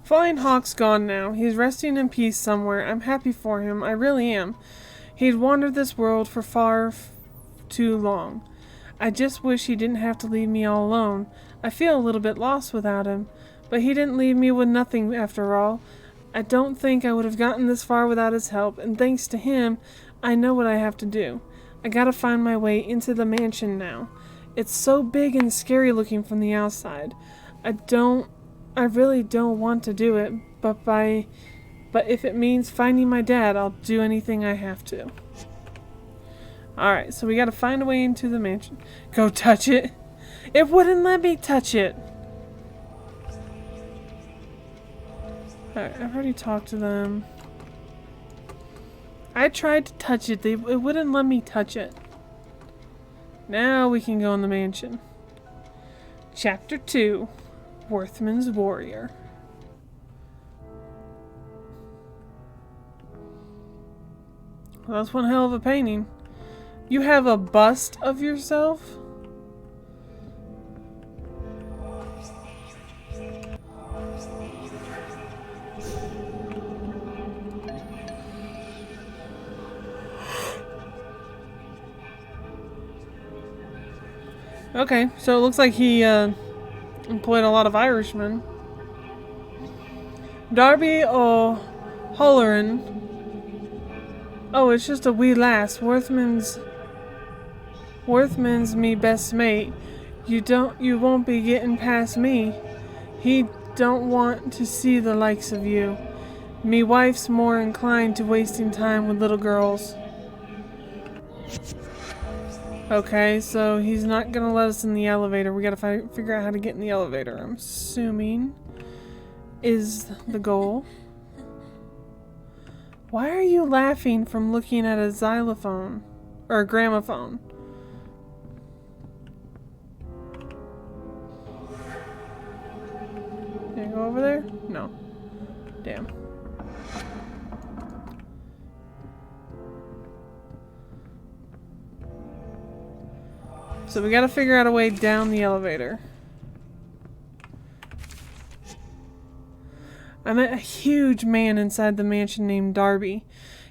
Flying Hawk's gone now. He's resting in peace somewhere. I'm happy for him. I really am. He'd wandered this world for far too long. I just wish he didn't have to leave me all alone. I feel a little bit lost without him. But he didn't leave me with nothing after all. I don't think I would have gotten this far without his help, and thanks to him, I know what I have to do. I gotta find my way into the mansion now. It's so big and scary looking from the outside. I really don't want to do it, but if it means finding my dad, I'll do anything I have to. Alright, so we gotta find a way into the mansion. Go touch it. It wouldn't let me touch it. Alright, I've already talked to them. I tried to touch it. It wouldn't let me touch it. Now we can go in the mansion. Chapter 2. Worthman's Warrior. Well, that's one hell of a painting. You have a bust of yourself? Okay, so it looks like he employed a lot of Irishmen. Darby O'Halloran. Oh, it's just a wee lass. Worthman's me best mate. You won't be getting past me. He don't want to see the likes of you. Me wife's more inclined to wasting time with little girls. Okay, so he's not gonna let us in the elevator. We gotta figure out how to get in the elevator, I'm assuming is the goal. Why are you laughing from looking at a xylophone? Or a gramophone? Can I go over there? No. Damn. So we gotta figure out a way down the elevator. I met a huge man inside the mansion named Darby.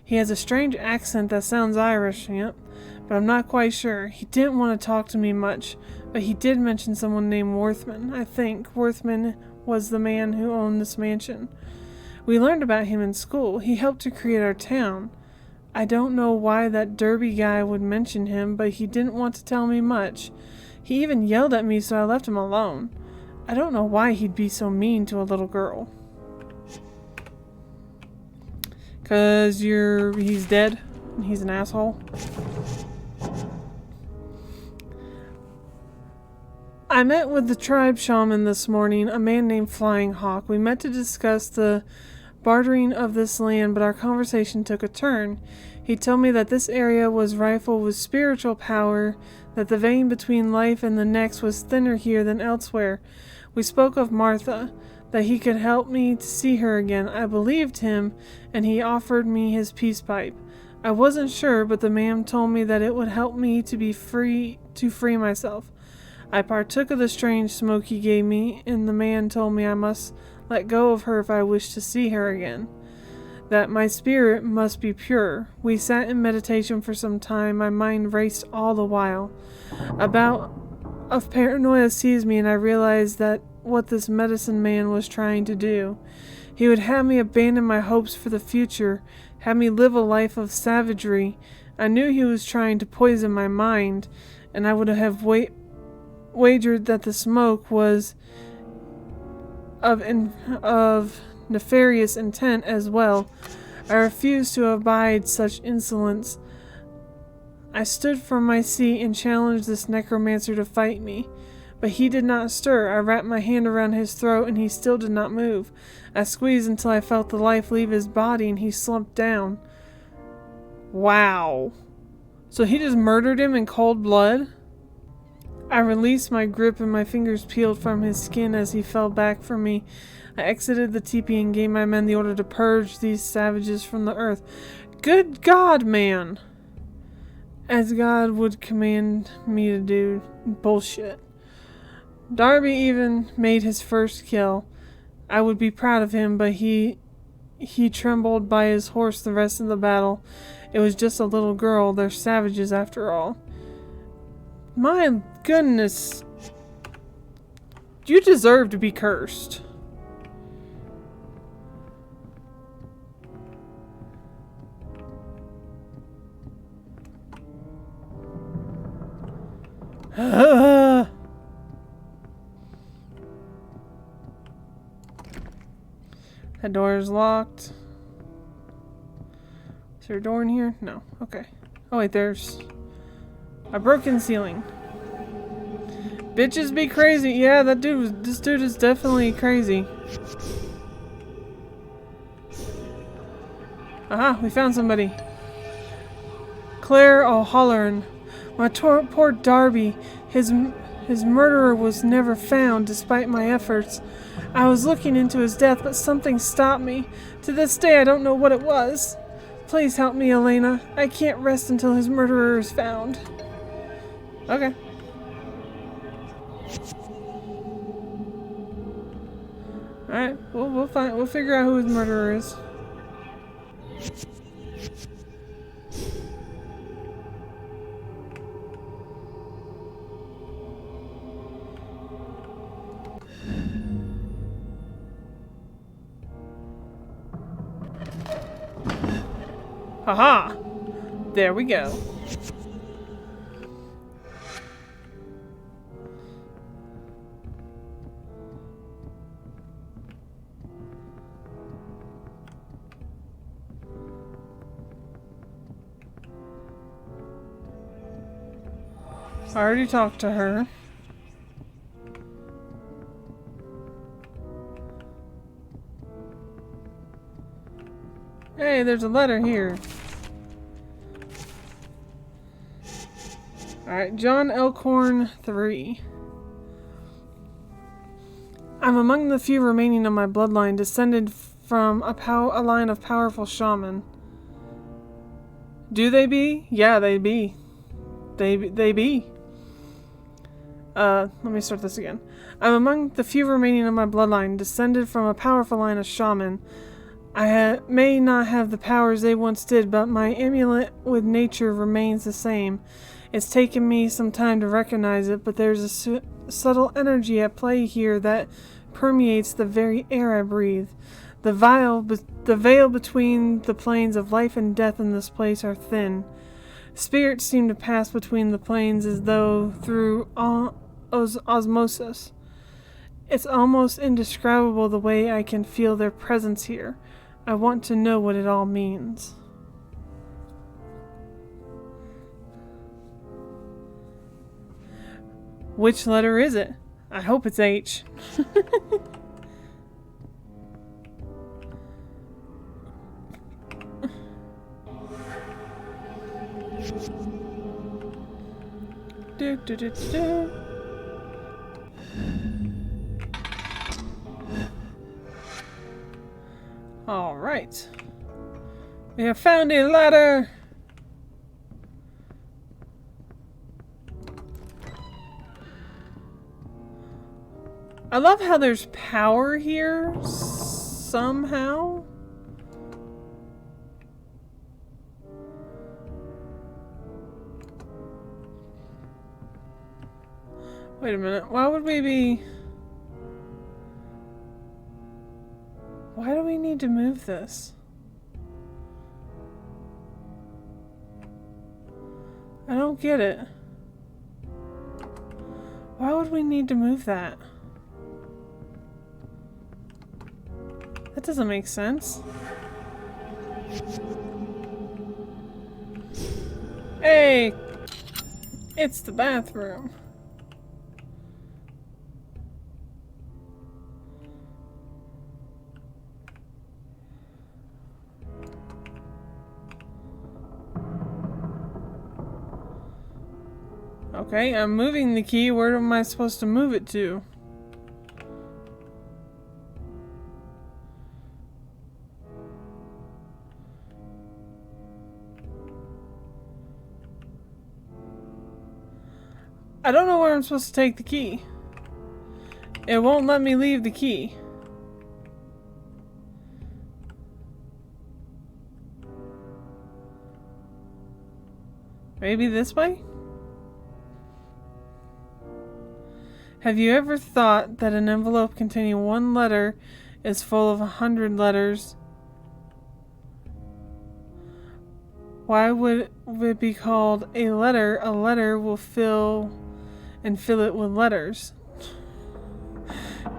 He has a strange accent that sounds Irish, yep, but I'm not quite sure. He didn't want to talk to me much, but he did mention someone named Worthman. I think Worthman was the man who owned this mansion. We learned about him in school. He helped to create our town. I don't know why that Derby guy would mention him, but he didn't want to tell me much. He even yelled at me, so I left him alone. I don't know why he'd be so mean to a little girl. 'Cause he's dead and he's an asshole. I met with the tribe shaman this morning, a man named Flying Hawk. We met to discuss the bartering of this land, but our conversation took a turn. He told me that this area was rife with spiritual power, that the vein between life and the next was thinner here than elsewhere. We spoke of Martha, that he could help me to see her again. I believed him, and he offered me his peace pipe. I wasn't sure, but the man told me that it would help me to free myself. I partook of the strange smoke he gave me, and the man told me I must let go of her if I wished to see her again. That my spirit must be pure. We sat in meditation for some time. My mind raced all the while. A bout of paranoia seized me, and I realized that what this medicine man was trying to do. He would have me abandon my hopes for the future, have me live a life of savagery. I knew he was trying to poison my mind, and I would have wagered that the smoke was of nefarious intent as well. I refused to abide such insolence. I stood from my seat and challenged this necromancer to fight me, but he did not stir. I wrapped my hand around his throat and he still did not move. I squeezed until I felt the life leave his body and he slumped down. Wow. So he just murdered him in cold blood? I released my grip and my fingers peeled from his skin as he fell back from me. I exited the teepee and gave my men the order to purge these savages from the earth. Good God, man! As God would command me to do. Bullshit. Darby even made his first kill. I would be proud of him, but he trembled by his horse the rest of the battle. It was just a little girl. They're savages after all. My goodness. You deserve to be cursed. That door is locked. Is there a door in here? No. Okay. Oh wait, there's a broken ceiling. Bitches be crazy. Yeah, this dude is definitely crazy. Aha, we found somebody. Claire O'Halloran. My poor Darby. His murderer was never found despite my efforts. I was looking into his death, but something stopped me. To this day, I don't know what it was. Please help me, Elena. I can't rest until his murderer is found. Okay. Alright, we'll figure out who his murderer is. Haha! There we go. I already talked to her. Hey, there's a letter here. Alright, John Elkhorn 3. I'm among the few remaining of my bloodline, descended from a line of powerful shaman. Do they be? Yeah, they be. They be. Let me start this again. I'm among the few remaining of my bloodline, descended from a powerful line of shaman. I may not have the powers they once did, but my amulet with nature remains the same. It's taken me some time to recognize it, but there's a subtle energy at play here that permeates the very air I breathe. The veil between the planes of life and death in this place are thin. Spirits seem to pass between the planes as though through osmosis. It's almost indescribable the way I can feel their presence here. I want to know what it all means. Which letter is it? I hope it's H. Do, do, do, do. All right. We have found a ladder. I love how there's power here somehow. Wait a minute. Why would we be... Why do we need to move this? I don't get it. Why would we need to move that? That doesn't make sense. Hey! It's the bathroom. Okay, I'm moving the key. Where am I supposed to move it to? I don't know where I'm supposed to take the key. It won't let me leave the key. Maybe this way? Have you ever thought that an envelope containing one letter is full of 100 letters? Why would it be called a letter? A letter will fill it with letters.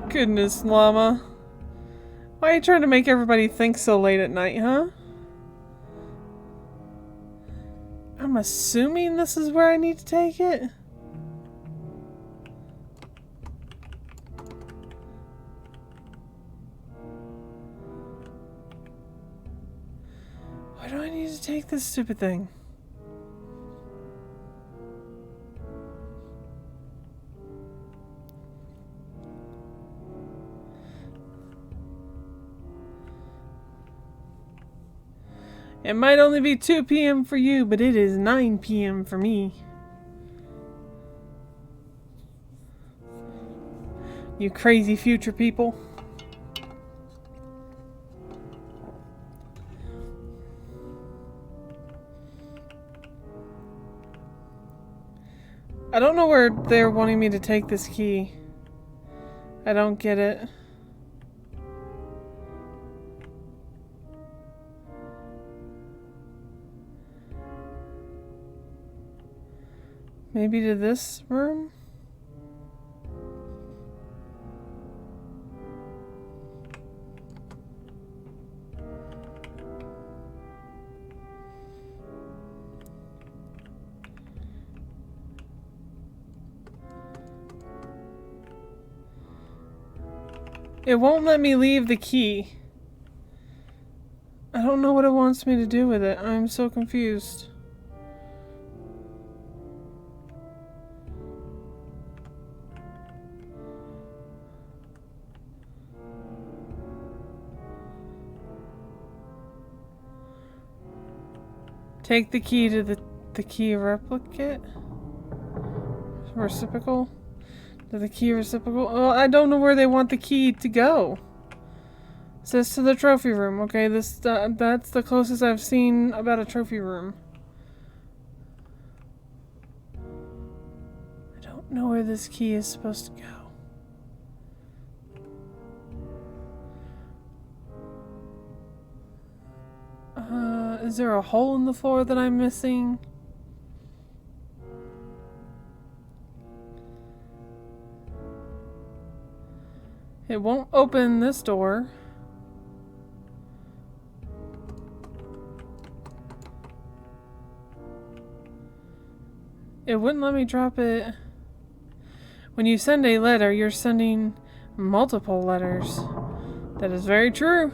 Goodness, llama. Why are you trying to make everybody think so late at night, huh? I'm assuming this is where I need to take it. Why do I need to take this stupid thing? It might only be 2 p.m. for you, but it is 9 p.m. for me. You crazy future people. I don't know where they're wanting me to take this key. I don't get it. Maybe to this room? It won't let me leave the key. I don't know what it wants me to do with it. I'm so confused. Take the key to the key replicate? Reciprocal? To the key reciprocal? Oh, I don't know where they want the key to go. It says to the trophy room. Okay, that's the closest I've seen about a trophy room. I don't know where this key is supposed to go. Is there a hole in the floor that I'm missing? It won't open this door. It wouldn't let me drop it. When you send a letter, you're sending multiple letters. That is very true.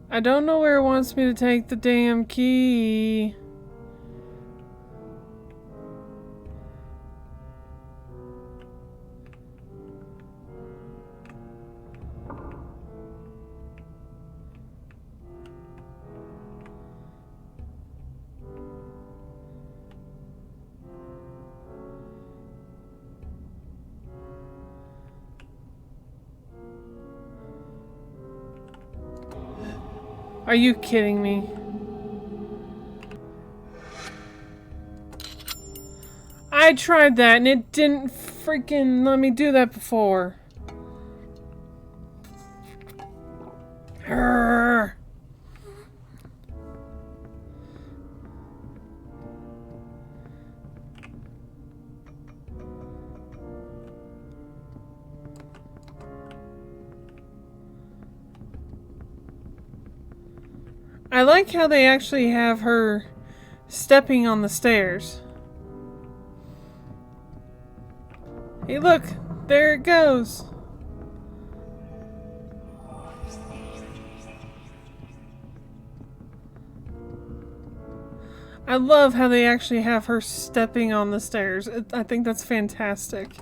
I don't know where it wants me to take the damn key. Are you kidding me? I tried that and it didn't freaking let me do that before. Arrgh. I like how they actually have her stepping on the stairs. Hey, look! There it goes! I love how they actually have her stepping on the stairs. I think that's fantastic.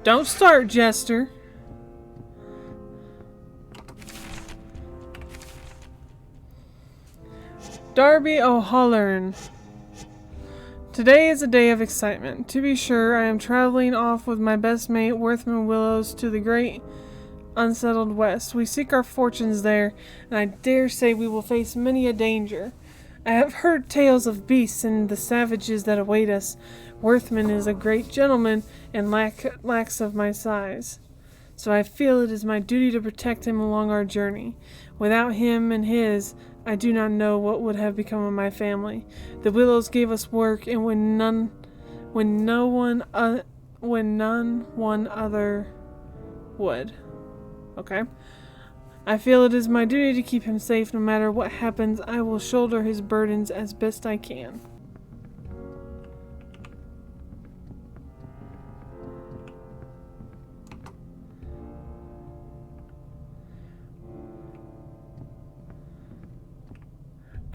Don't start, Jester. Darby O'Halloran. Today is a day of excitement. To be sure, I am traveling off with my best mate, Whispering Willows, to the great unsettled west. We seek our fortunes there, and I dare say we will face many a danger. I have heard tales of beasts and the savages that await us. Worthman is a great gentleman and lacks of my size, so I feel it is my duty to protect him along our journey. Without him and his, I do not know what would have become of my family. The Willows gave us work, and when none one other would. Okay. I feel it is my duty to keep him safe. No matter what happens, I will shoulder his burdens as best I can.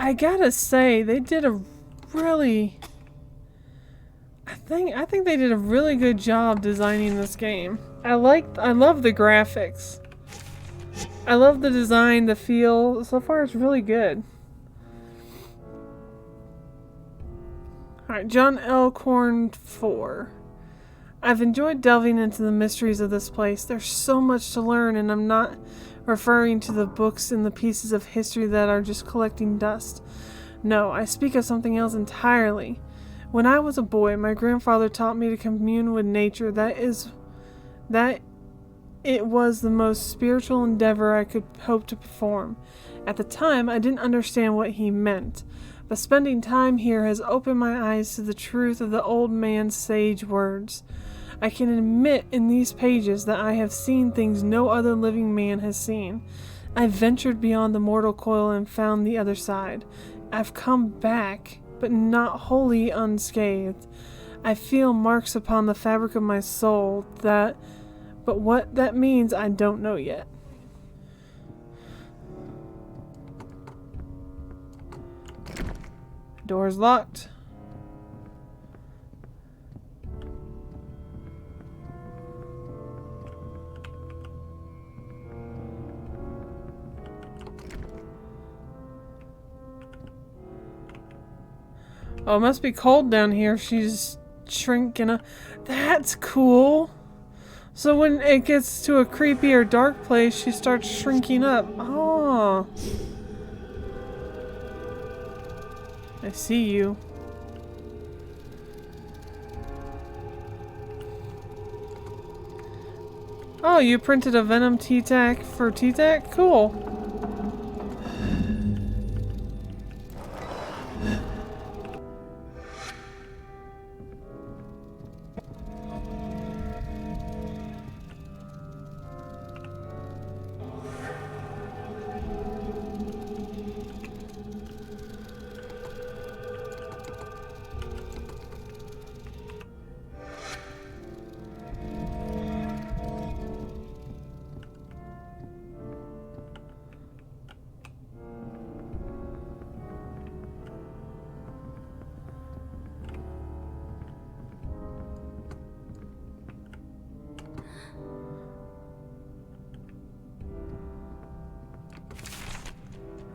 I gotta say, they did a really... I think they did a really good job designing this game. I love the graphics. I love the design, the feel. So far, it's really good. Alright, John Elkhorn 4. I've enjoyed delving into the mysteries of this place. There's so much to learn, and I'm not referring to the books and the pieces of history that are just collecting dust. No, I speak of something else entirely. When I was a boy, my grandfather taught me to commune with nature. That it was the most spiritual endeavor I could hope to perform. At the time, I didn't understand what he meant, but spending time here has opened my eyes to the truth of the old man's sage words. I can admit in these pages that I have seen things no other living man has seen. I've ventured beyond the mortal coil and found the other side. I've come back, but not wholly unscathed. I feel marks upon the fabric of my soul but what that means I don't know yet. Door's locked. Oh, it must be cold down here. She's shrinking. That's cool. So when it gets to a creepy or dark place, she starts shrinking up. Oh. I see you. Oh, you printed a Venom T-Tac for T-Tac? Cool.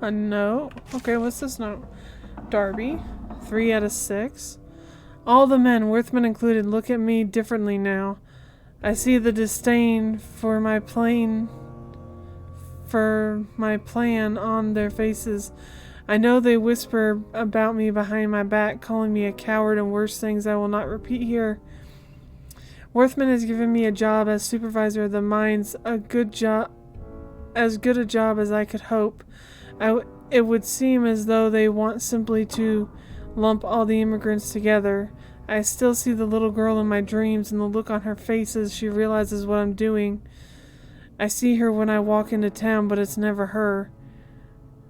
A note? Okay, what's this note? Darby, 3 out of 6. All the men, Worthman included, look at me differently now. I see the disdain for my plan on their faces. I know they whisper about me behind my back, calling me a coward and worse things I will not repeat here. Worthman has given me a job as supervisor of the mines, as good a job as I could hope. It would seem as though they want simply to lump all the immigrants together. I still see the little girl in my dreams and the look on her face as she realizes what I'm doing. I see her when I walk into town, but it's never her.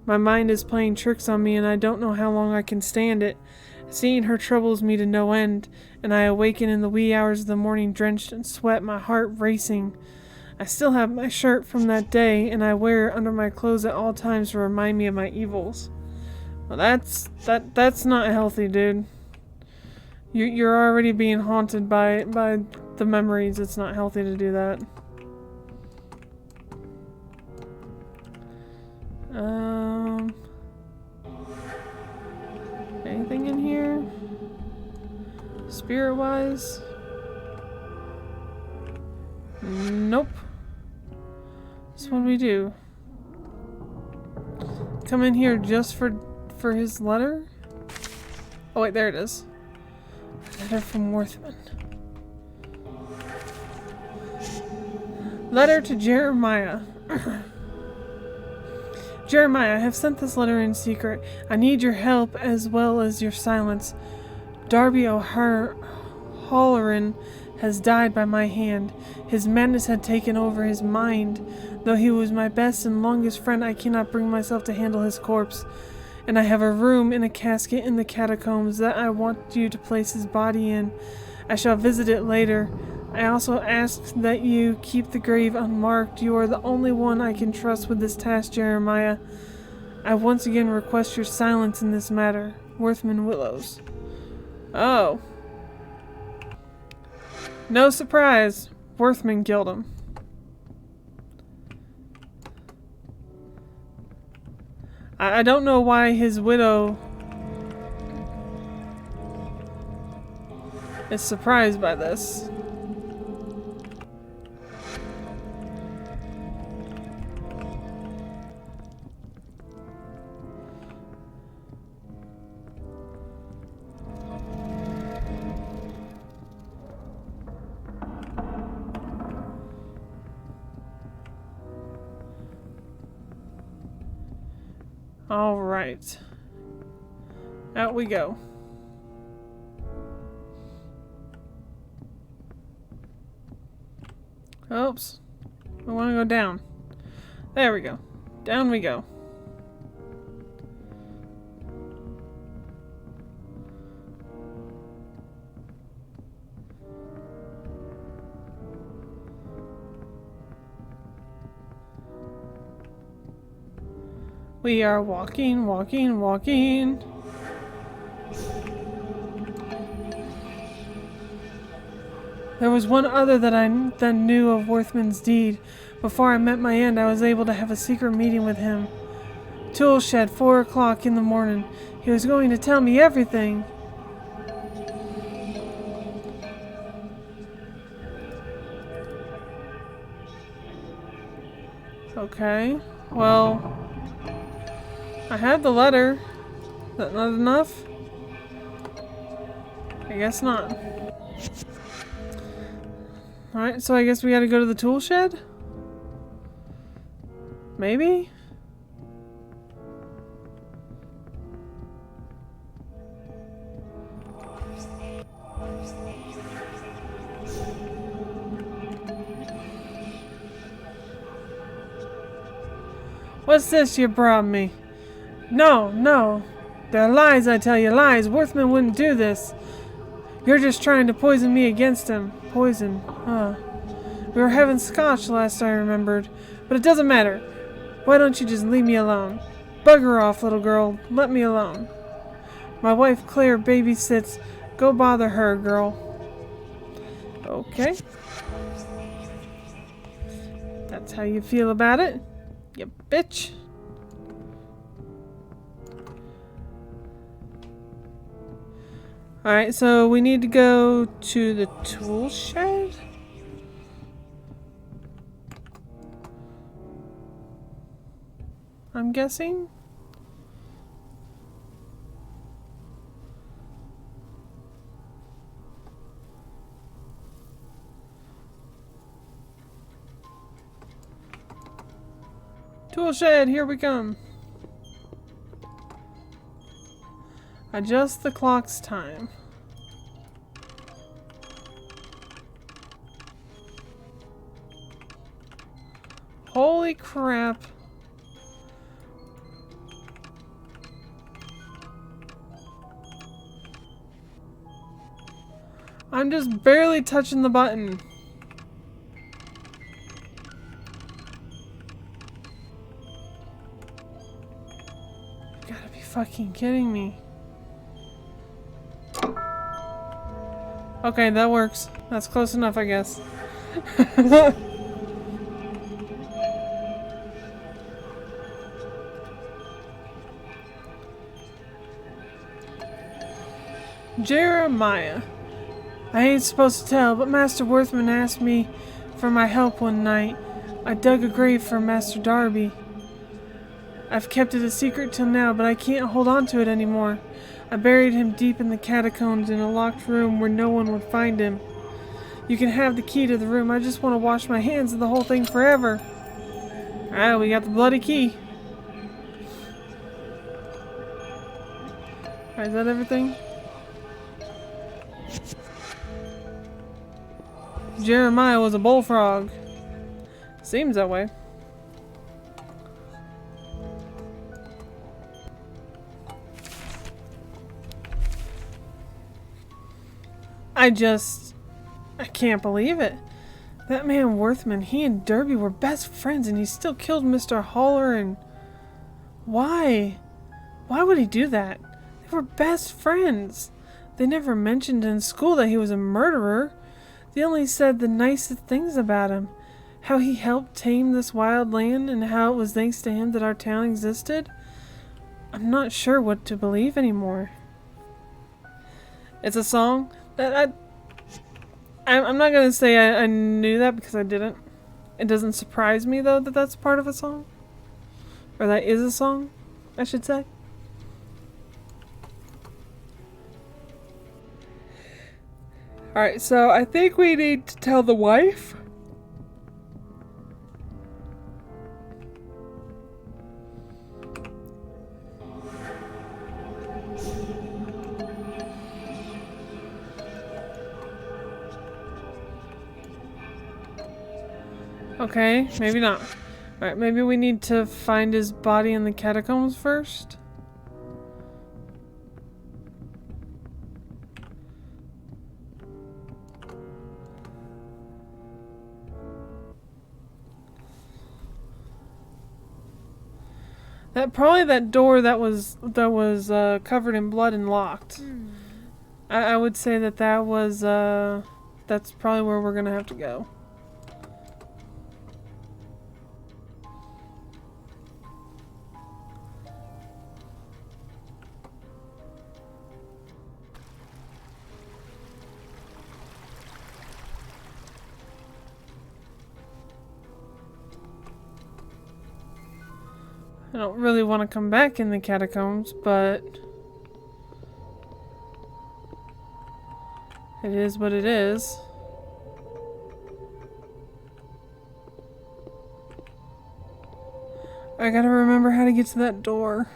My mind is playing tricks on me and I don't know how long I can stand it. Seeing her troubles me to no end, and I awaken in the wee hours of the morning drenched in sweat, my heart racing. I still have my shirt from that day, and I wear it under my clothes at all times to remind me of my evils. Well, that's not healthy, dude. You're already being haunted by the memories. It's not healthy to do that. Anything in here? Spirit-wise? Nope. So what do we do? Come in here just for his letter? Oh wait, there it is. Letter from Worthman. Letter to Jeremiah. Jeremiah, I have sent this letter in secret. I need your help as well as your silence. Darby O'Halloran has died by my hand. His madness had taken over his mind. Though he was my best and longest friend, I cannot bring myself to handle his corpse. And I have a room in a casket in the catacombs that I want you to place his body in. I shall visit it later. I also ask that you keep the grave unmarked. You are the only one I can trust with this task, Jeremiah. I once again request your silence in this matter. Worthman Willows. Oh. No surprise. Worthman killed him. I don't know why his widow is surprised by this. All right. Out we go. Oops. I want to go down. There we go. Down we go. We are walking, walking, walking. There was one other that I then knew of Worthman's deed. Before I met my end, I was able to have a secret meeting with him. Tool shed, 4 o'clock in the morning. He was going to tell me everything. Okay, well, I had the letter. Is that not enough? I guess not. Alright, so I guess we gotta go to the tool shed? Maybe? What's this you brought me? No, no. They're lies, I tell you, lies. Worthman wouldn't do this. You're just trying to poison me against him. Poison. Huh. We were having scotch last I remembered. But it doesn't matter. Why don't you just leave me alone? Bugger off, little girl. Let me alone. My wife Claire babysits. Go bother her, girl. Okay. That's how you feel about it? You bitch. Alright, so we need to go to the tool shed? I'm guessing? Tool shed, here we come. Adjust the clock's time. Holy crap. I'm just barely touching the button. You gotta be fucking kidding me. Okay, that works. That's close enough, I guess. Jeremiah. I ain't supposed to tell, but Master Worthman asked me for my help one night. I dug a grave for Master Darby. I've kept it a secret till now, but I can't hold on to it anymore. I buried him deep in the catacombs in a locked room where no one would find him. You can have the key to the room. I just want to wash my hands of the whole thing forever. Alright, we got the bloody key. Alright, is that everything? Jeremiah was a bullfrog. Seems that way. I can't believe it. That man Worthman, he and Derby were best friends and he still killed Mr. Haller and... Why? Why would he do that? They were best friends. They never mentioned in school that he was a murderer. They only said the nicest things about him. How he helped tame this wild land and how it was thanks to him that our town existed. I'm not sure what to believe anymore. It's a song that I'm not going to say I knew that because I didn't. It doesn't surprise me though that that's part of a song. Or that is a song, I should say. Alright, so I think we need to tell the wife. Okay, maybe not. Alright, maybe we need to find his body in the catacombs first. That door that was covered in blood and locked. I would say that was that's probably where we're gonna have to go. I don't really want to come back in the catacombs, but it is what it is. I gotta remember how to get to that door.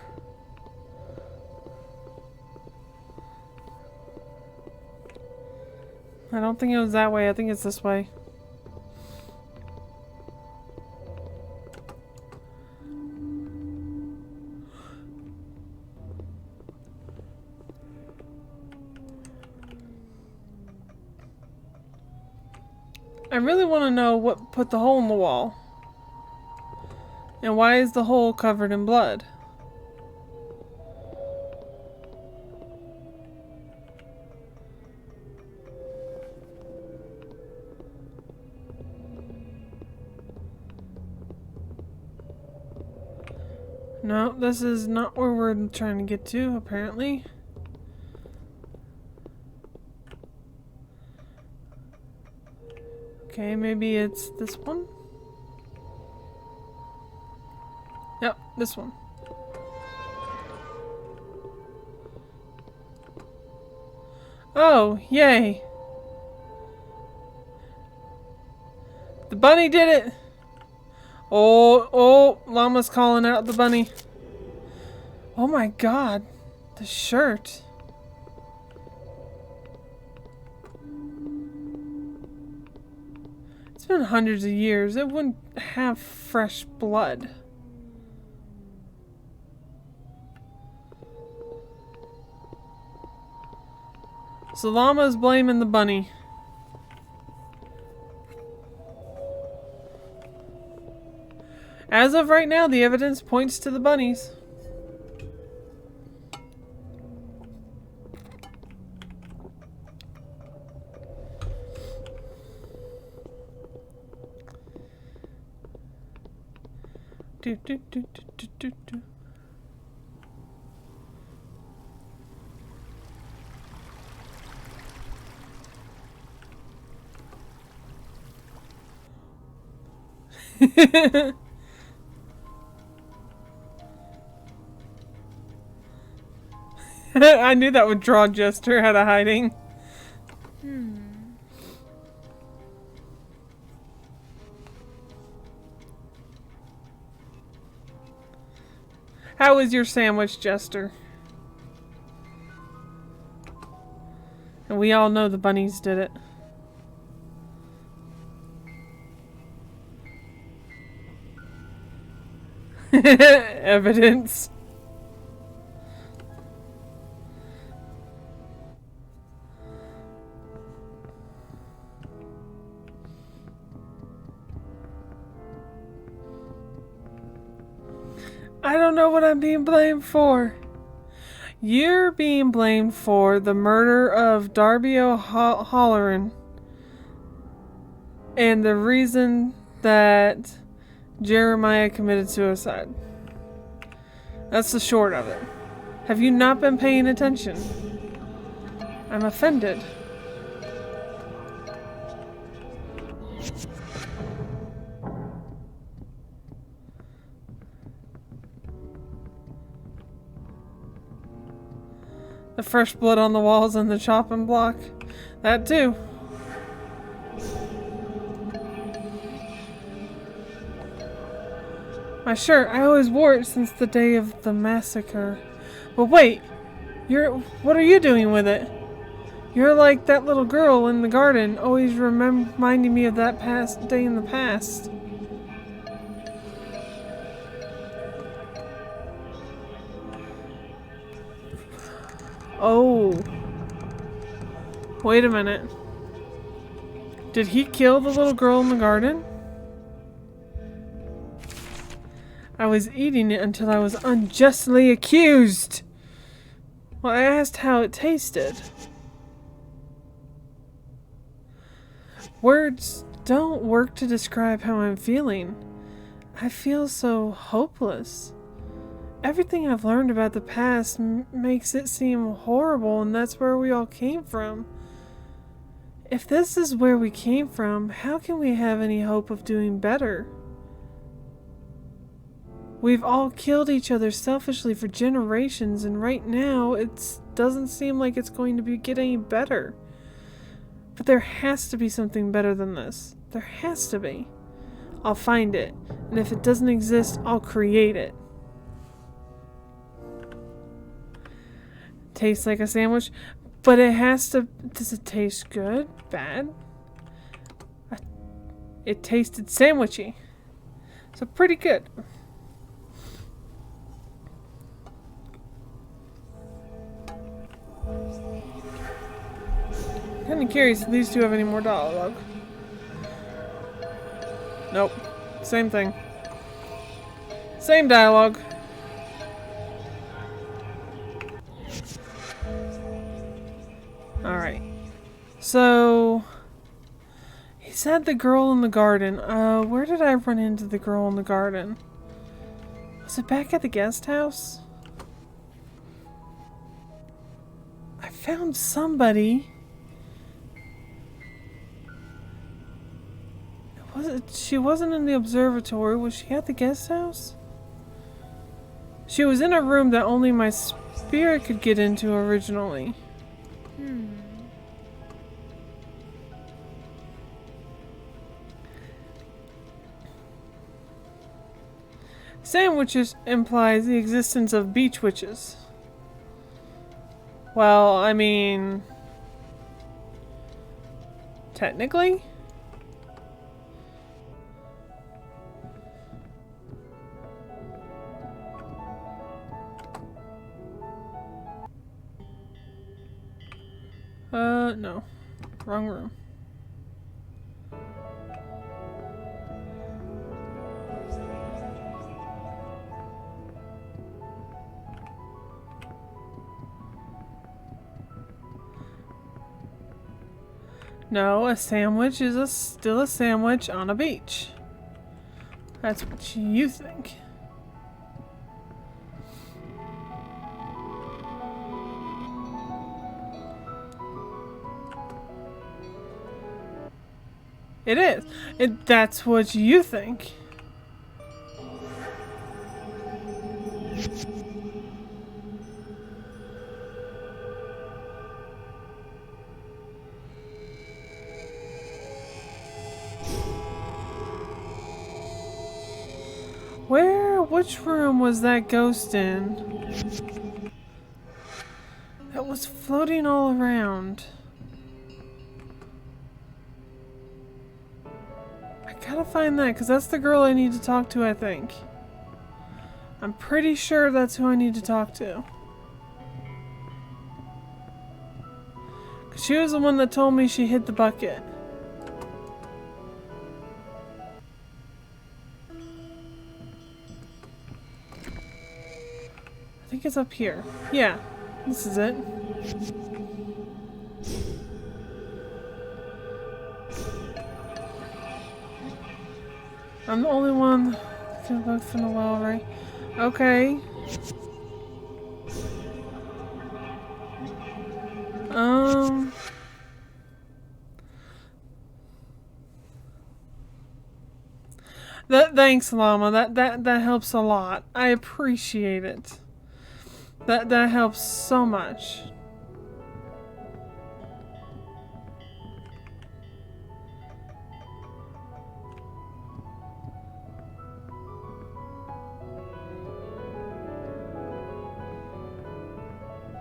I don't think it was that way. I think it's this way. I really want to know what put the hole in the wall. And why is the hole covered in blood? No, this is not where we're trying to get to, apparently. Okay, maybe it's this one? Yep, this one. Oh, yay! The bunny did it! Oh, Llama's calling out the bunny. Oh my god, the shirt. It's been hundreds of years. It wouldn't have fresh blood. So Llama's blaming the bunny. As of right now, the evidence points to the bunnies. do, do, do, do, do, do. I knew that would draw Jester out of hiding. How was your sandwich, Jester? And we all know the bunnies did it. Evidence. I don't know what I'm being blamed for. You're being blamed for the murder of Darby O'Halloran and the reason that Jeremiah committed suicide. That's the short of it. Have you not been paying attention? I'm offended. The fresh blood on the walls and the chopping block. That too. My shirt, I always wore it since the day of the massacre. But wait, what are you doing with it? You're like that little girl in the garden, always reminding me of that past day in the past. Oh. Wait a minute. Did he kill the little girl in the garden? I was eating it until I was unjustly accused. Well, I asked how it tasted. Words don't work to describe how I'm feeling. I feel so hopeless. Everything I've learned about the past makes it seem horrible, and that's where we all came from. If this is where we came from, how can we have any hope of doing better? We've all killed each other selfishly for generations, and right now it doesn't seem like it's going to get any better. But there has to be something better than this. There has to be. I'll find it, and if it doesn't exist, I'll create it. Tastes like a sandwich, but it has to... Does it taste good? Bad? It tasted sandwichy. So pretty good. Kind of curious if these two have any more dialogue. Nope. Same thing. Same dialogue. Alright. So... He said the girl in the garden. Where did I run into the girl in the garden? Was it back at the guest house? I found somebody... She wasn't in the observatory. Was she at the guest house? She was in a room that only my spirit could get into originally. Sandwiches implies the existence of beach witches. Well, I mean... Technically? No. Wrong room. No, a sandwich is still a sandwich on a beach. That's what you think. It is. That's what you think. Which room was that ghost in? That was floating all around. I gotta find that, because that's the girl I need to talk to, I think. I'm pretty sure that's who I need to talk to. Because she was the one that told me she hid the bucket. I think it's up here. Yeah, this is it. I'm the only one that can look from the well, right? Okay. Thanks, Llama. That helps a lot. I appreciate it. That helps so much.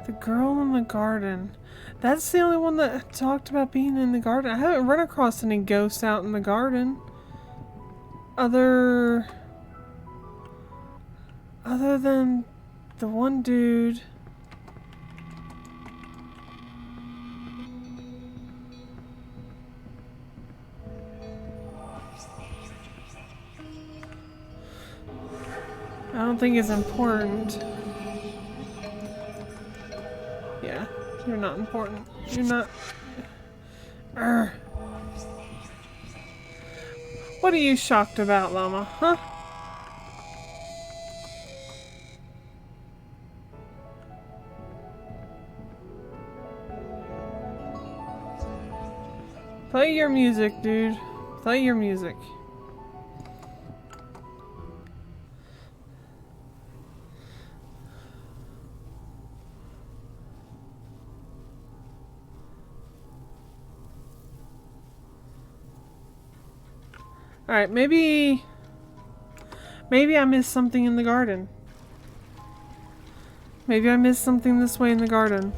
The girl in the garden. That's the only one that talked about being in the garden. I haven't run across any ghosts out in the garden. Other than the one dude. I don't think it's important. Yeah, you're not important. You're not. Urgh. What are you shocked about, Llama? Huh? Play your music, dude. Play your music. Alright, maybe I missed something in the garden. Maybe I missed something this way in the garden.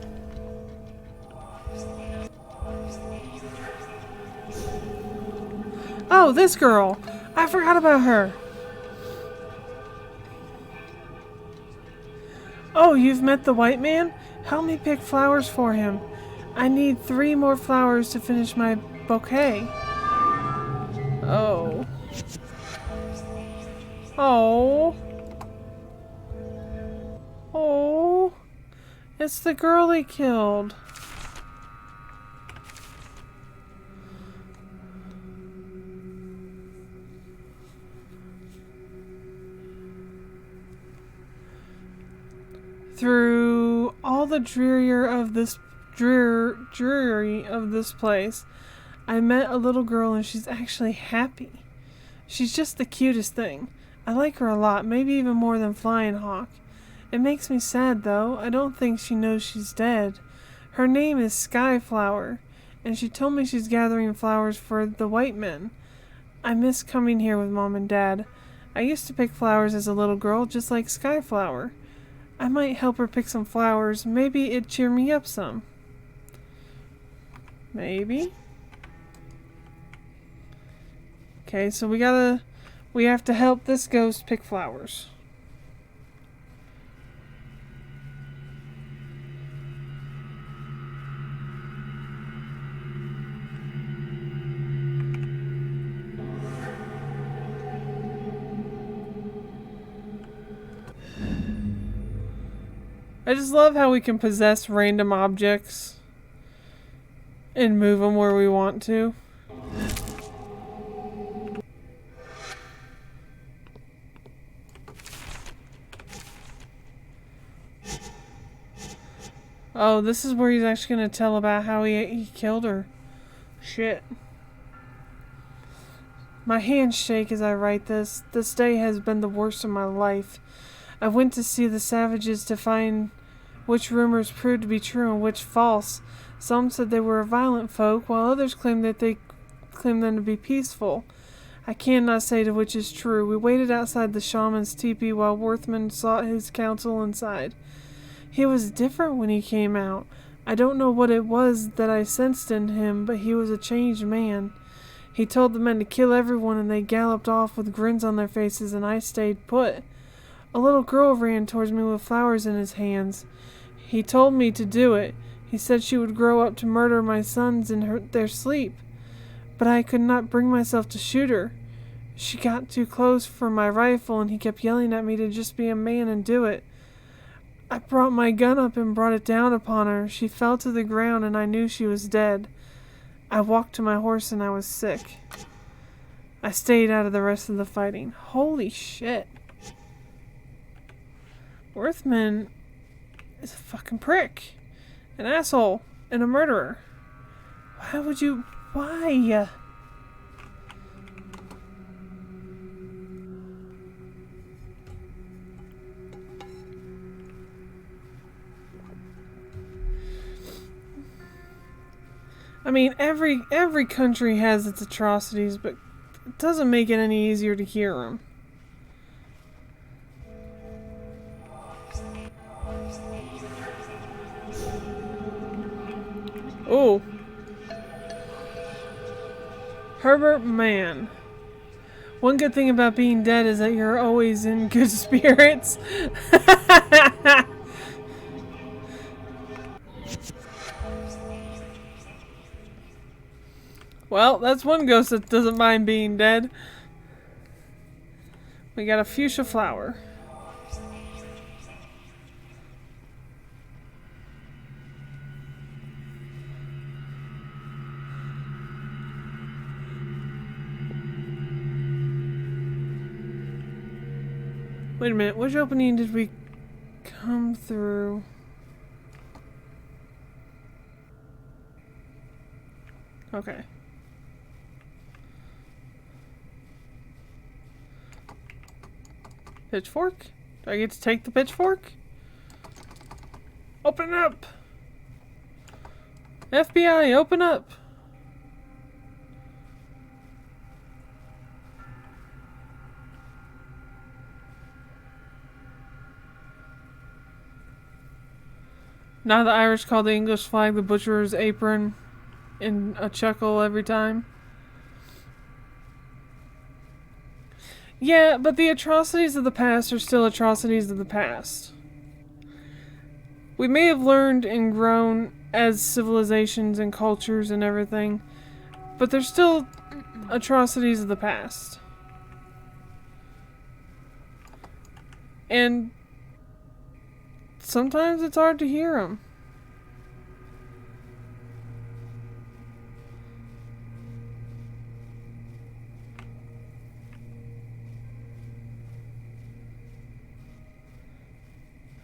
Oh, this girl! I forgot about her! Oh, you've met the white man? Help me pick flowers for him. I need 3 more flowers to finish my bouquet. Oh. Oh. Oh. It's the girl he killed. Through all the dreary of this place, I met a little girl and she's actually happy. She's just the cutest thing. I like her a lot, maybe even more than Flying Hawk. It makes me sad though. I don't think she knows she's dead. Her name is Skyflower, and she told me she's gathering flowers for the white men. I miss coming here with Mom and Dad. I used to pick flowers as a little girl, just like Skyflower. I might help her pick some flowers. Maybe it'd cheer me up some. Maybe. Okay, so we have to help this ghost pick flowers. I just love how we can possess random objects and move them where we want to. Oh, this is where he's actually going to tell about how he killed her. Shit. My hands shake as I write this. This day has been the worst of my life. I went to see the savages to find which rumors proved to be true and which false. Some said they were violent folk, while others claimed them to be peaceful. I cannot say to which is true. We waited outside the shaman's teepee while Worthman sought his counsel inside. He was different when he came out. I don't know what it was that I sensed in him, but he was a changed man. He told the men to kill everyone, and they galloped off with grins on their faces, and I stayed put. A little girl ran towards me with flowers in his hands. He told me to do it. He said she would grow up to murder my sons in their sleep. But I could not bring myself to shoot her. She got too close for my rifle, and he kept yelling at me to just be a man and do it. I brought my gun up and brought it down upon her. She fell to the ground, and I knew she was dead. I walked to my horse, and I was sick. I stayed out of the rest of the fighting. Holy shit. Worthman is a fucking prick. An asshole. And a murderer. Why would you... Why? I mean, every country has its atrocities, but it doesn't make it any easier to hear them. Oh. Herbert Mann. One good thing about being dead is that you're always in good spirits. Well, that's one ghost that doesn't mind being dead. We got a fuchsia flower. Wait a minute, which opening did we come through? Okay. Pitchfork? Do I get to take the pitchfork? Open up! FBI, open up! Now the Irish call the English flag the butcher's apron in a chuckle every time. Yeah, but the atrocities of the past are still atrocities of the past. We may have learned and grown as civilizations and cultures and everything, but they're still atrocities of the past. And sometimes it's hard to hear them.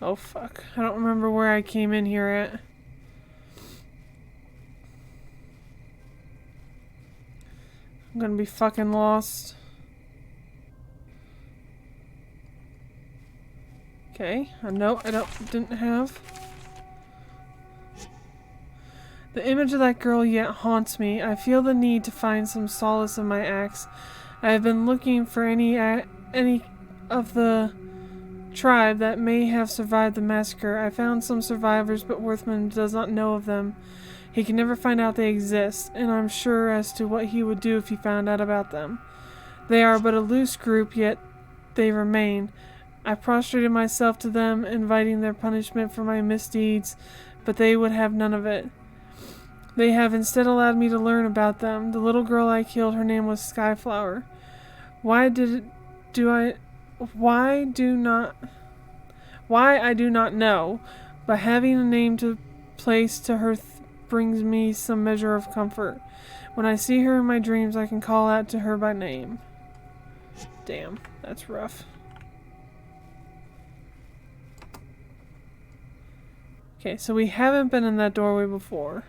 Oh fuck, I don't remember where I came in here at. I'm gonna be fucking lost. Okay, no, didn't have. The image of that girl yet haunts me. I feel the need to find some solace in my acts. I have been looking for any of the tribe that may have survived the massacre. I found some survivors, but Worthman does not know of them. He can never find out they exist, and I'm sure as to what he would do if he found out about them. They are but a loose group, yet they remain. I prostrated myself to them, inviting their punishment for my misdeeds, but they would have none of it. They have instead allowed me to learn about them. The little girl I killed, her name was Skyflower. Why I do not know, but having a name to place to her brings me some measure of comfort. When I see her in my dreams, I can call out to her by name. Damn, that's rough. Okay, so we haven't been in that doorway before.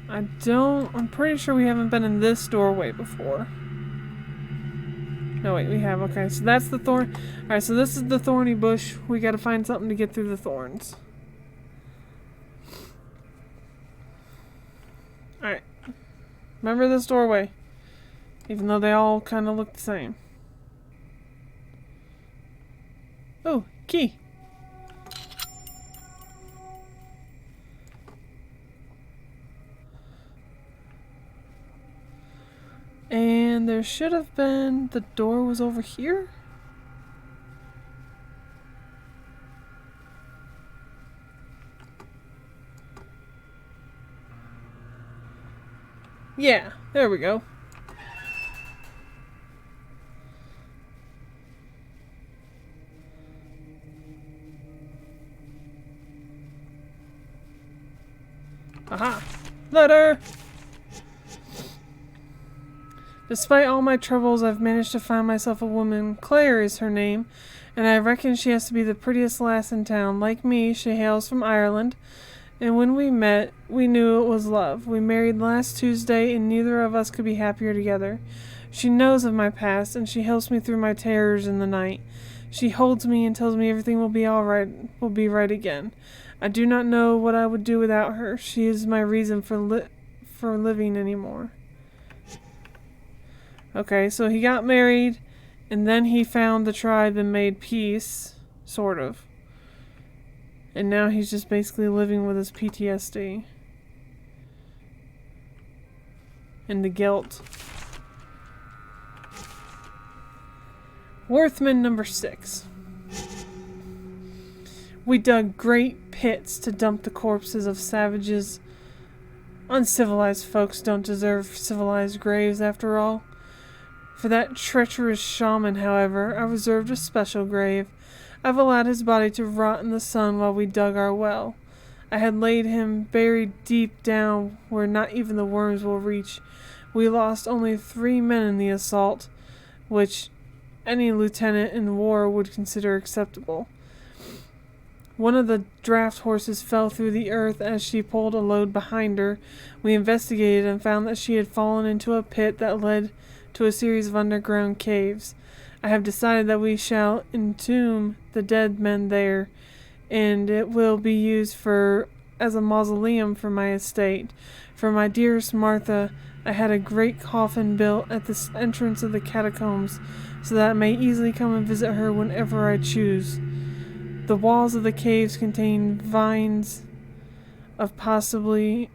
I'm pretty sure we haven't been in this doorway before. No, wait, we have. Okay, so that's the thorn. Alright, so this is the thorny bush. We gotta find something to get through the thorns. Alright. Remember this doorway. Even though they all kind of look the same. Oh, key. And there should have been... The door was over here? Yeah, there we go. Aha! Letter! Despite all my troubles, I've managed to find myself a woman. Claire is her name, and I reckon she has to be the prettiest lass in town. Like me, she hails from Ireland, and when we met, we knew it was love. We married last Tuesday, and neither of us could be happier together. She knows of my past, and she helps me through my terrors in the night. She holds me and tells me everything will be all right, will be right again. I do not know what I would do without her. She is my reason for living anymore. Okay, so he got married, and then he found the tribe and made peace, sort of. And now he's just basically living with his PTSD. And the guilt. Worthman number 6. We dug great pits to dump the corpses of savages. Uncivilized folks don't deserve civilized graves, after all. For that treacherous shaman, however, I reserved a special grave. I've allowed his body to rot in the sun while we dug our well. I had laid him buried deep down where not even the worms will reach. We lost only 3 men in the assault, which any lieutenant in war would consider acceptable. One of the draft horses fell through the earth as she pulled a load behind her. We investigated and found that she had fallen into a pit that led to a series of underground caves. I have decided that we shall entomb the dead men there, and it will be used as a mausoleum for my estate. For my dearest Martha, I had a great coffin built at the entrance of the catacombs, so that I may easily come and visit her whenever I choose. The walls of the caves contain veins of possibly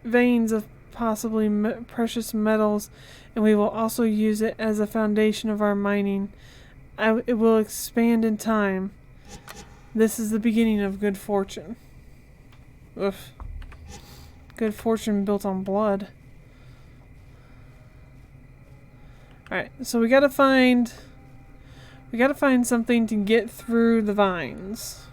precious metals, and we will also use it as a foundation of our mining. It will expand in time. This is the beginning of good fortune. Oof. Good fortune built on blood. Alright, so we gotta find something to get through the vines.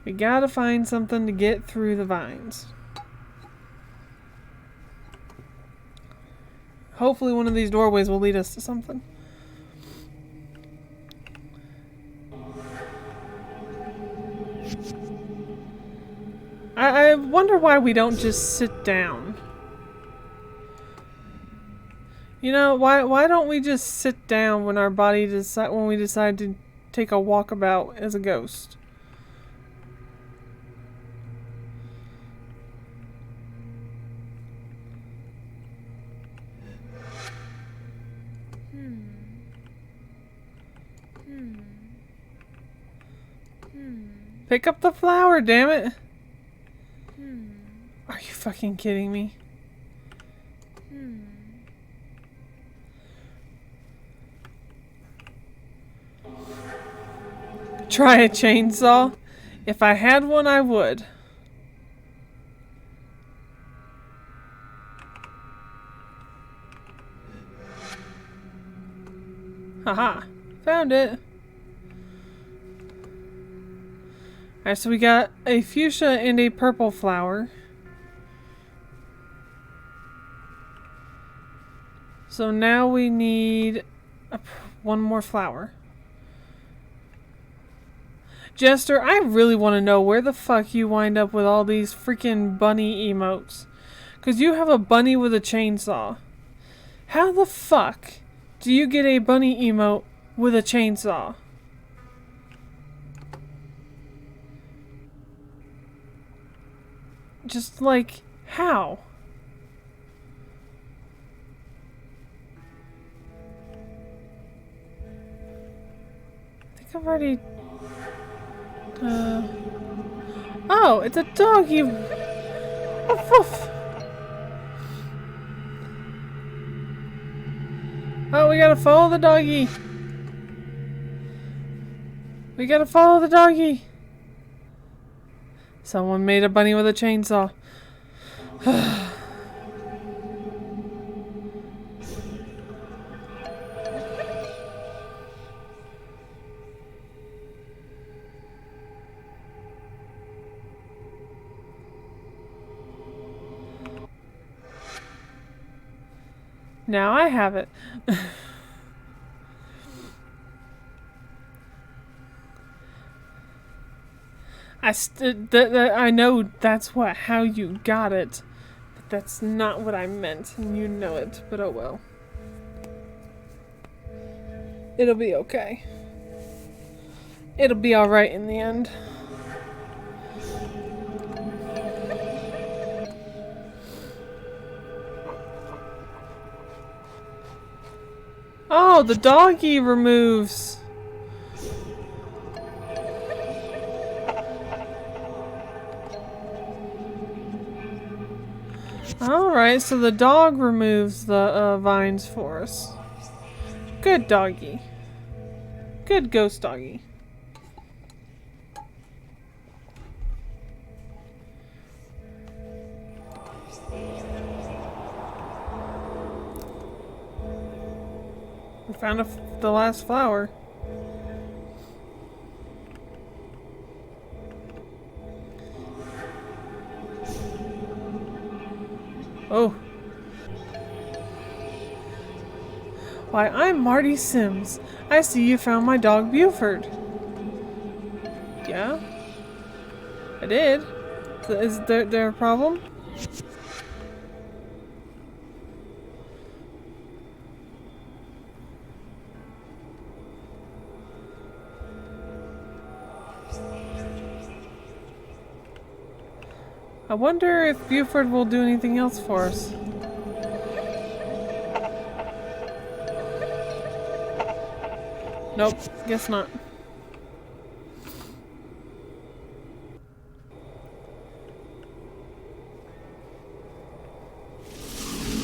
We gotta find something to get through the vines. Hopefully one of these doorways will lead us to something. I wonder why we don't just sit down. You know, why don't we just sit down when when we decide to take a walkabout as a ghost? Pick up the flower, damn it! Are you fucking kidding me? Try a chainsaw? If I had one, I would. Haha, found it. Alright, so we got a fuchsia and a purple flower. So now we need one more flower. Jester, I really want to know where the fuck you wind up with all these freaking bunny emotes. Because you have a bunny with a chainsaw. How the fuck do you get a bunny emote with a chainsaw? Just like, how? I think I've already... Oh, it's a doggy! Woof woof! Oh, we gotta follow the doggy! We gotta follow the doggy! Someone made a bunny with a chainsaw. Now I have it. I know that's how you got it, but that's not what I meant, and you know it. But oh well. It'll be okay. It'll be all right in the end. Oh, the doggy removes. Alright, so the dog removes the vines for us. Good doggy. Good ghost doggy. We found the last flower. Oh. Why, I'm Marty Sims. I see you found my dog Buford. Yeah? I did. Is there a problem? I wonder if Buford will do anything else for us. Nope, guess not.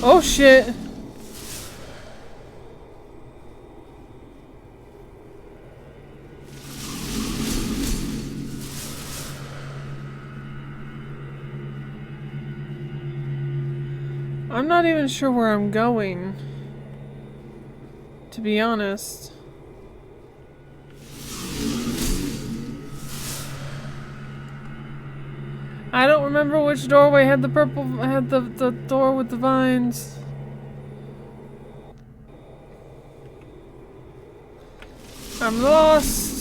Oh shit! I'm not even sure where I'm going, to be honest. I don't remember which doorway had the door with the vines. I'm lost.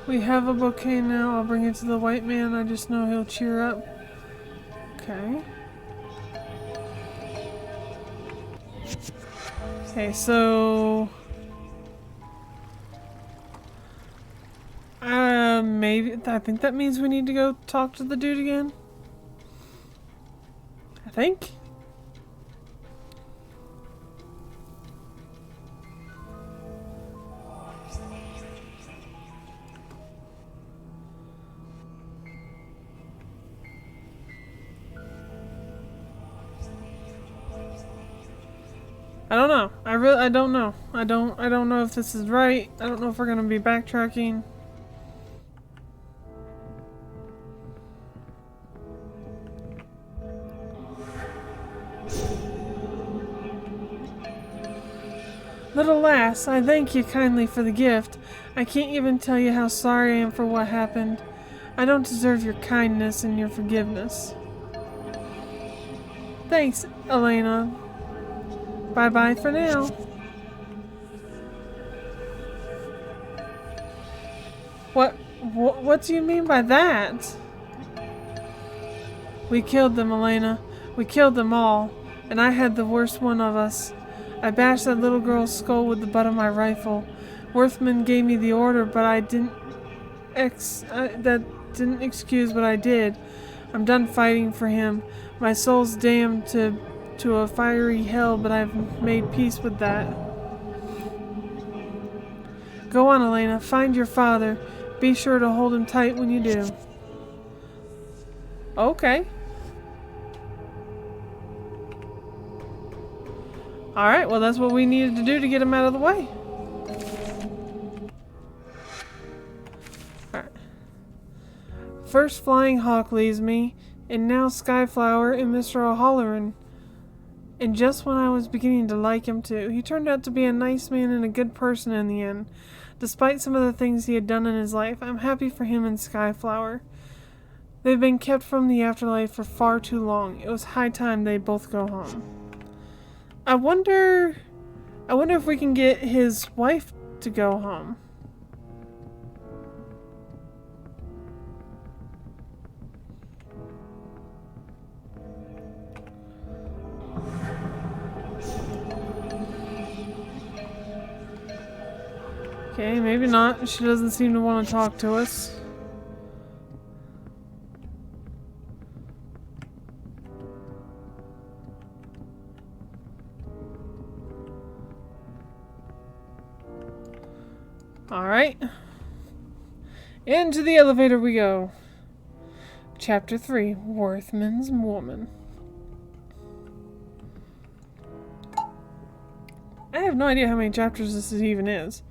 We have a bouquet now. I'll bring it to the white man. I just know he'll cheer up. Okay. Okay, so... maybe... I think that means we need to go talk to the dude again. I think. I don't know. I don't know. I don't know if this is right. I don't know if we're gonna be backtracking. Little lass, I thank you kindly for the gift. I can't even tell you how sorry I am for what happened. I don't deserve your kindness and your forgiveness. Thanks, Elena. Bye-bye for now. What do you mean by that? We killed them, Elena. We killed them all. And I had the worst one of us. I bashed that little girl's skull with the butt of my rifle. Worthman gave me the order, but that didn't excuse what I did. I'm done fighting for him. My soul's damned to a fiery hell, but I've made peace with that. Go on, Elena. Find your father. Be sure to hold him tight when you do. Okay. Alright, well that's what we needed to do to get him out of the way. Alright. First Flying Hawk leaves me, and now Skyflower and Mr. O'Halloran. And just when I was beginning to like him too. He turned out to be a nice man and a good person in the end. Despite some of the things he had done in his life, I'm happy for him and Skyflower. They've been kept from the afterlife for far too long. It was high time they both go home. I wonder if we can get his wife to go home. Okay, maybe not. She doesn't seem to want to talk to us. Alright. Into the elevator we go. Chapter 3, Worthman's Woman. I have no idea how many chapters this even is.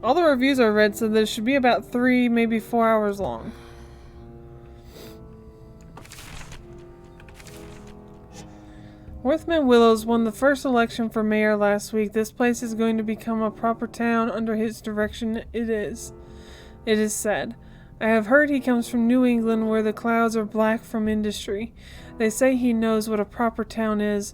All the reviews I read said that it should be about 3, maybe 4 hours long. Whispering Willows won the first election for mayor last week. This place is going to become a proper town under his direction. It is said. I have heard he comes from New England, where the clouds are black from industry. They say he knows what a proper town is.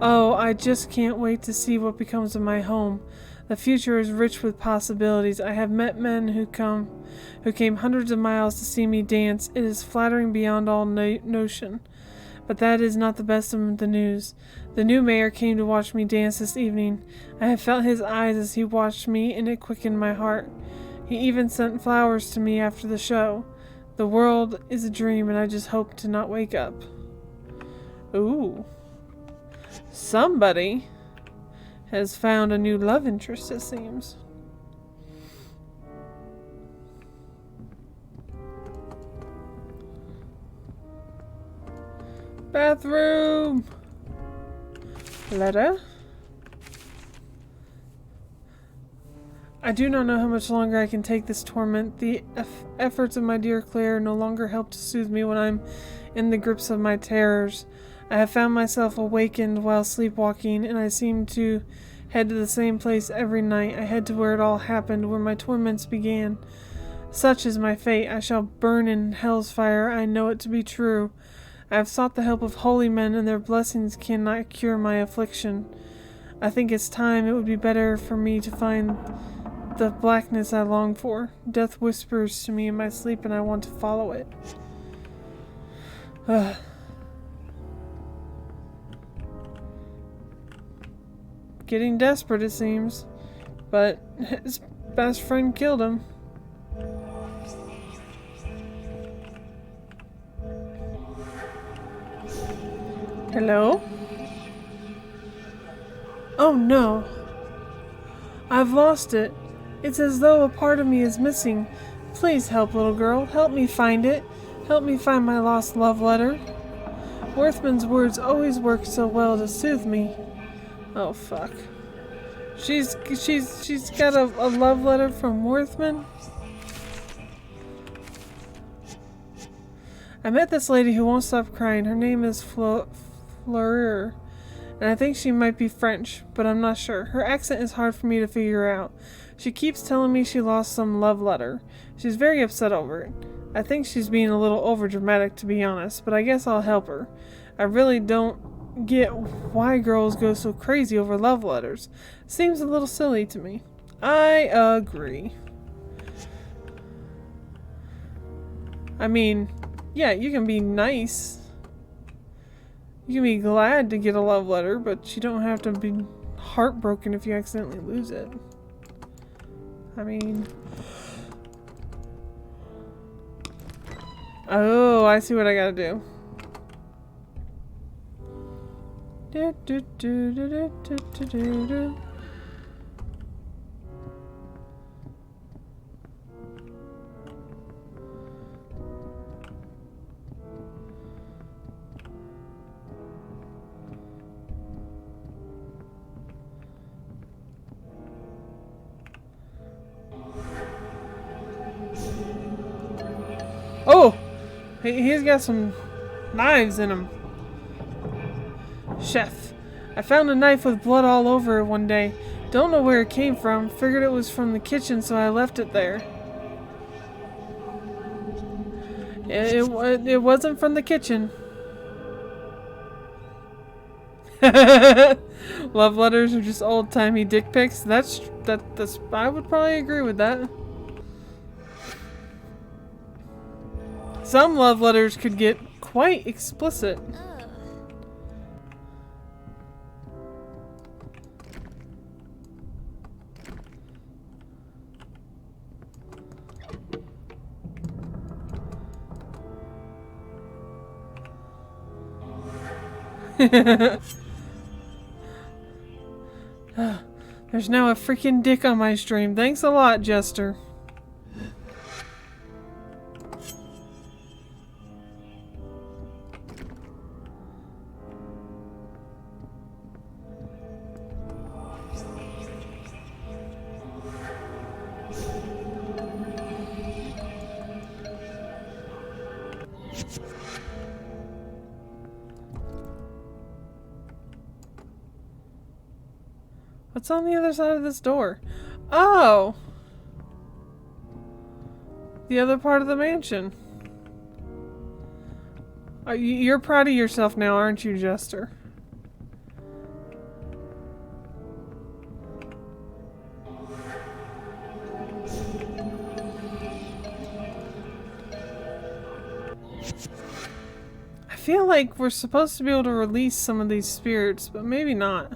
Oh, I just can't wait to see what becomes of my home. The future is rich with possibilities. I have met men who came hundreds of miles to see me dance. It is flattering beyond all notion. But that is not the best of the news. The new mayor came to watch me dance this evening. I have felt his eyes as he watched me, and it quickened my heart. He even sent flowers to me after the show. The world is a dream, and I just hope to not wake up. Ooh. Somebody has found a new love interest, it seems. Bathroom! Letter? I do not know how much longer I can take this torment. The efforts of my dear Claire no longer help to soothe me when I'm in the grips of my terrors. I have found myself awakened while sleepwalking, and I seem to head to the same place every night. I head to where it all happened, where my torments began. Such is my fate. I shall burn in hell's fire. I know it to be true. I have sought the help of holy men, and their blessings cannot cure my affliction. I think it's time. It would be better for me to find the blackness I long for. Death whispers to me in my sleep, and I want to follow it. Getting desperate, it seems. But his best friend killed him. Hello? Oh no. I've lost it. It's as though a part of me is missing. Please help, little girl. Help me find it. Help me find my lost love letter. Worthman's words always work so well to soothe me. Oh fuck. She's got a love letter from Worthman? I met this lady who won't stop crying. Her name is Fleur. and I think she might be French, but I'm not sure. Her accent is hard for me to figure out. She keeps telling me she lost some love letter. She's very upset over it. I think she's being a little overdramatic, to be honest, but I guess I'll help her. I really don't get why girls go so crazy over love letters. Seems a little silly to me. I agree. I mean, yeah, you can be nice. You can be glad to get a love letter, but you don't have to be heartbroken if you accidentally lose it. I mean... Oh, I see what I gotta do. Oh! He's got some knives in him. Chef, I found a knife with blood all over it one day. Don't know where it came from. Figured it was from the kitchen, so I left it there. It wasn't from the kitchen. Love letters are just old-timey dick pics. That's I would probably agree with that. Some love letters could get quite explicit. There's now a freaking dick on my stream. Thanks a lot, Jester. What's on the other side of this door? Oh! The other part of the mansion. You're proud of yourself now, aren't you, Jester? I feel like we're supposed to be able to release some of these spirits, but maybe not.